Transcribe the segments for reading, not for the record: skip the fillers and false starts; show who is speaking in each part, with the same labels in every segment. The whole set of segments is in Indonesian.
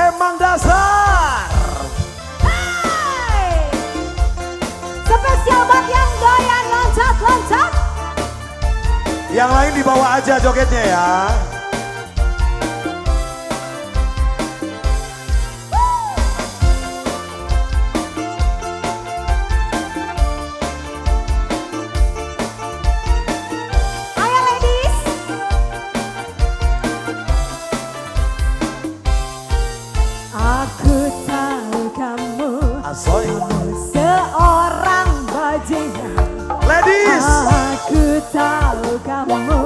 Speaker 1: emang dasar.
Speaker 2: Hey! Spesial buat yang doyan loncat-loncat.
Speaker 1: Yang lain dibawa aja jogetnya ya.
Speaker 2: Ayo ladies. Aku tahu kamu
Speaker 1: Asoy.
Speaker 2: seorang bajingan.
Speaker 1: Ladies.
Speaker 2: Aku tahu kamu,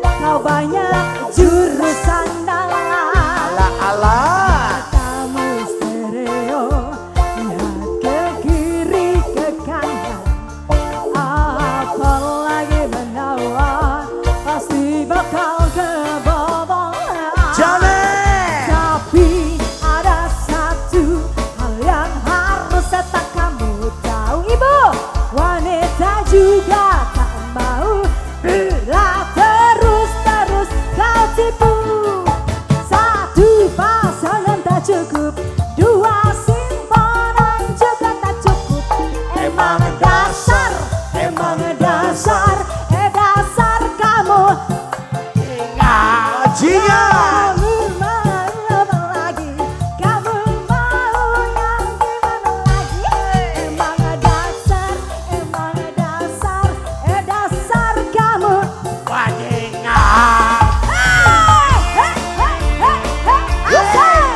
Speaker 2: kau banyak jurus andalan.
Speaker 1: Ala-ala.
Speaker 2: Kamu stereo, lihat ke kiri ke kanan. Apalagi menawar, pasti bakal kebobolan.
Speaker 1: Janet.
Speaker 2: Tapi ada satu hal yang harus tetap kamu tahu, Ibu. Wanita juga tak mau bila terus-terus kau tipu. Satu pasangan tak cukup, dua simpanan juga tak cukup. Emang dasar, emang dasar, dasar kamu.
Speaker 1: Bajingan.
Speaker 2: Kamu mau apa lagi? Kamu mau yang gimana lagi? Emang dasar, dasar kamu.
Speaker 1: Bajingan.
Speaker 2: Hey, hey, hey, hey, hey, asik.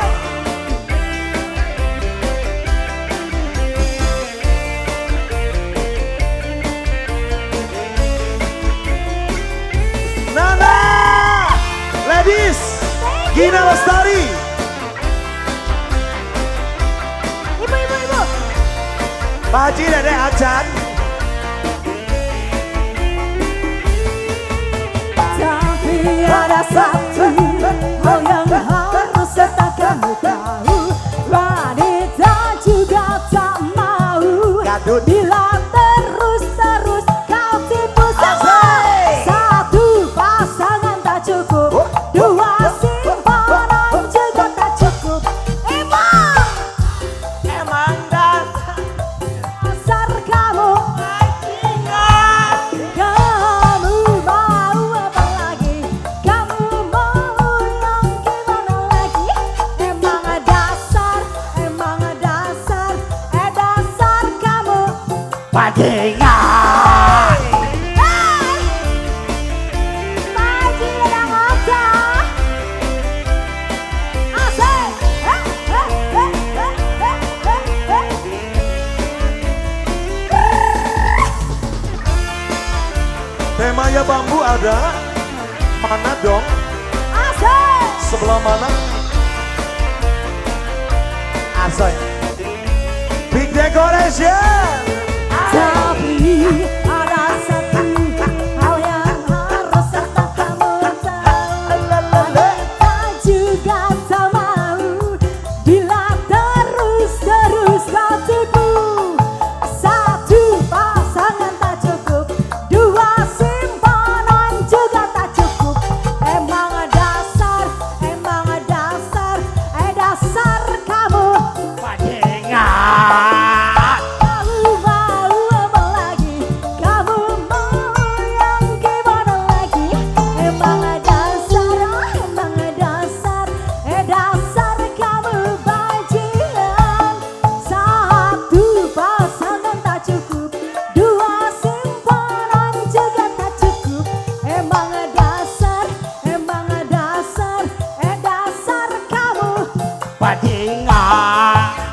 Speaker 1: Nana. Ladies. Gina Lestari.
Speaker 2: Ibu.
Speaker 1: Baji Dede Acan.
Speaker 2: Tapi ada satu hal yang harus tetap kamu tahu. Wanita juga tak mau
Speaker 1: Gadut.
Speaker 2: bila terus-terus kau tipu semua.
Speaker 1: Asik.
Speaker 2: Satu pasangan tak cukup, dua simpanan juga tak cukup.
Speaker 1: Emang dasar.
Speaker 2: Dasar kamu. Kamu mau apa lagi? Kamu mau yang gimana lagi? Emang dasar, dasar kamu.
Speaker 1: Bajingan.
Speaker 2: Hey! Bajingan aja. Asik.
Speaker 1: Temanya bambu ada. Mana dong?
Speaker 2: Asik.
Speaker 1: Sebelah mana? Asoy. Big decoration.
Speaker 2: Tapi ada satu hal yang harus tetap kamu tahu. Wanita juga tak mau bila terus-terus kau tipu. Satu pasangan tak cukup, dua simpanan juga tak cukup. Emang dasar, dasar kamu.
Speaker 1: Bajingan.
Speaker 2: Kamu mau apa lagi? Kamu mau yang gimana lagi? Emang dasar kamu bajingan. Satu pasangan tak cukup, dua simpanan juga tak cukup. Emang dasar kamu.
Speaker 1: Bajingan.